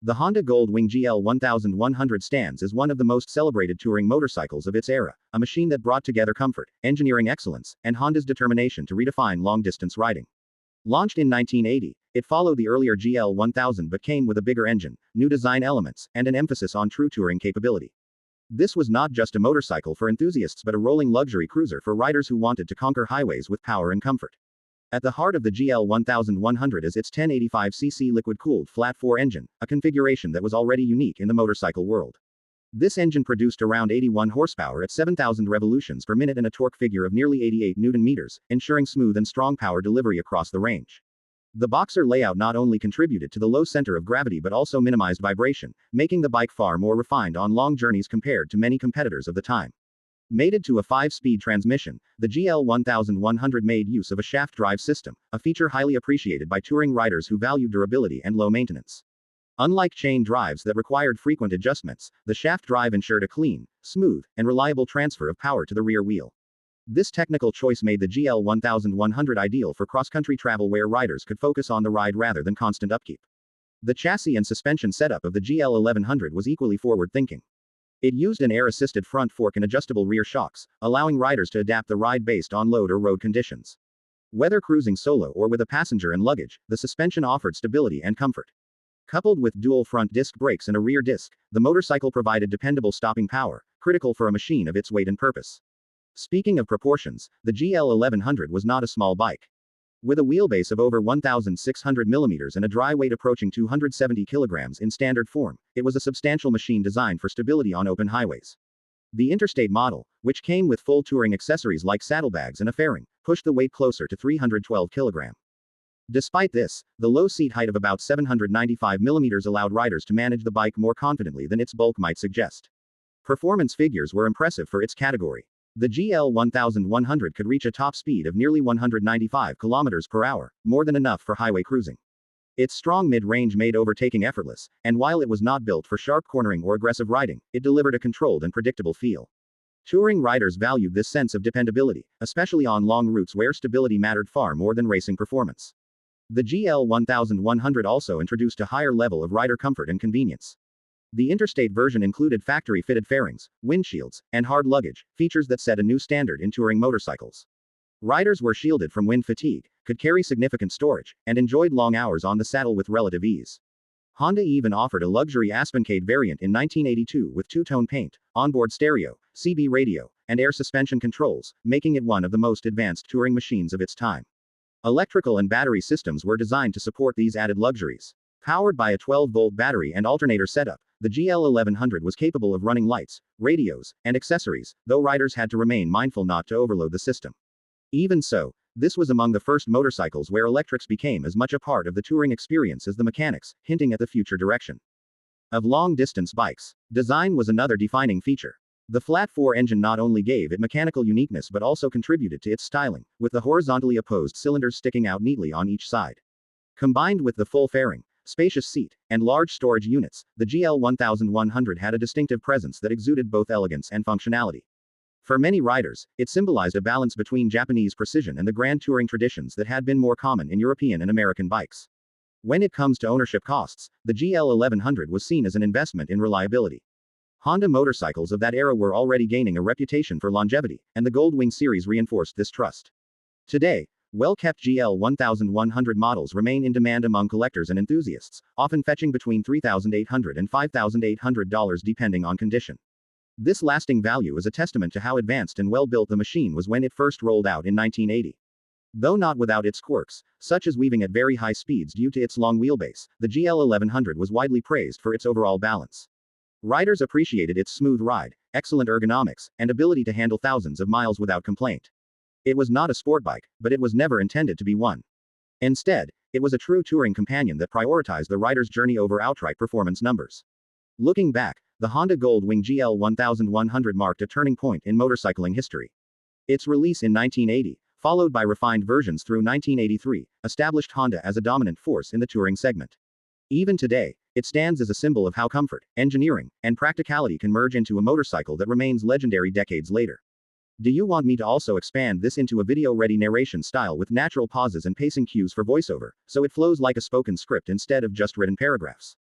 The Honda Gold Wing GL1100 stands as one of the most celebrated touring motorcycles of its era, a machine that brought together comfort, engineering excellence, and Honda's determination to redefine long-distance riding. Launched in 1980, it followed the earlier GL1000 but came with a bigger engine, new design elements, and an emphasis on true touring capability. This was not just a motorcycle for enthusiasts but a rolling luxury cruiser for riders who wanted to conquer highways with power and comfort. At the heart of the GL1100 is its 1085cc liquid-cooled flat-4 engine, a configuration that was already unique in the motorcycle world. This engine produced around 81 horsepower at 7,000 revolutions per minute and a torque figure of nearly 88 Nm, ensuring smooth and strong power delivery across the range. The boxer layout not only contributed to the low center of gravity but also minimized vibration, making the bike far more refined on long journeys compared to many competitors of the time. Mated to a 5-speed transmission, the GL1100 made use of a shaft drive system, a feature highly appreciated by touring riders who value durability and low maintenance. Unlike chain drives that required frequent adjustments, the shaft drive ensured a clean, smooth, and reliable transfer of power to the rear wheel. This technical choice made the GL1100 ideal for cross-country travel where riders could focus on the ride rather than constant upkeep. The chassis and suspension setup of the GL1100 was equally forward-thinking. It used an air-assisted front fork and adjustable rear shocks, allowing riders to adapt the ride based on load or road conditions. Whether cruising solo or with a passenger and luggage, the suspension offered stability and comfort. Coupled with dual front disc brakes and a rear disc, the motorcycle provided dependable stopping power, critical for a machine of its weight and purpose. Speaking of proportions, the GL1100 was not a small bike. With a wheelbase of over 1,600 mm and a dry weight approaching 270 kg in standard form, it was a substantial machine designed for stability on open highways. The interstate model, which came with full touring accessories like saddlebags and a fairing, pushed the weight closer to 312 kg. Despite this, the low seat height of about 795 mm allowed riders to manage the bike more confidently than its bulk might suggest. Performance figures were impressive for its category. The GL1100 could reach a top speed of nearly 195 km/h, more than enough for highway cruising. Its strong mid-range made overtaking effortless, and while it was not built for sharp cornering or aggressive riding, it delivered a controlled and predictable feel. Touring riders valued this sense of dependability, especially on long routes where stability mattered far more than racing performance. The GL1100 also introduced a higher level of rider comfort and convenience. The interstate version included factory-fitted fairings, windshields, and hard luggage, features that set a new standard in touring motorcycles. Riders were shielded from wind fatigue, could carry significant storage, and enjoyed long hours on the saddle with relative ease. Honda even offered a luxury Aspencade variant in 1982 with two-tone paint, onboard stereo, CB radio, and air suspension controls, making it one of the most advanced touring machines of its time. Electrical and battery systems were designed to support these added luxuries. Powered by a 12-volt battery and alternator setup, the GL1100 was capable of running lights, radios, and accessories, though riders had to remain mindful not to overload the system. Even so, this was among the first motorcycles where electrics became as much a part of the touring experience as the mechanics, hinting at the future direction of long-distance bikes. Design was another defining feature. The flat-4 engine not only gave it mechanical uniqueness but also contributed to its styling, with the horizontally opposed cylinders sticking out neatly on each side. Combined with the full fairing, spacious seat, and large storage units, the GL1100 had a distinctive presence that exuded both elegance and functionality. For many riders, it symbolized a balance between Japanese precision and the grand touring traditions that had been more common in European and American bikes. When it comes to ownership costs, the GL1100 was seen as an investment in reliability. Honda motorcycles of that era were already gaining a reputation for longevity, and the Gold Wing series reinforced this trust. Today, well-kept GL1100 models remain in demand among collectors and enthusiasts, often fetching between $3,800 and $5,800 depending on condition. This lasting value is a testament to how advanced and well-built the machine was when it first rolled out in 1980. Though not without its quirks, such as weaving at very high speeds due to its long wheelbase, the GL1100 was widely praised for its overall balance. Riders appreciated its smooth ride, excellent ergonomics, and ability to handle thousands of miles without complaint. It was not a sport bike, but it was never intended to be one. Instead, it was a true touring companion that prioritized the rider's journey over outright performance numbers. Looking back, the Honda Gold Wing GL1100 marked a turning point in motorcycling history. Its release in 1980, followed by refined versions through 1983, established Honda as a dominant force in the touring segment. Even today, it stands as a symbol of how comfort, engineering, and practicality can merge into a motorcycle that remains legendary decades later. Do you want me to also expand this into a video-ready narration style with natural pauses and pacing cues for voiceover, so it flows like a spoken script instead of just written paragraphs?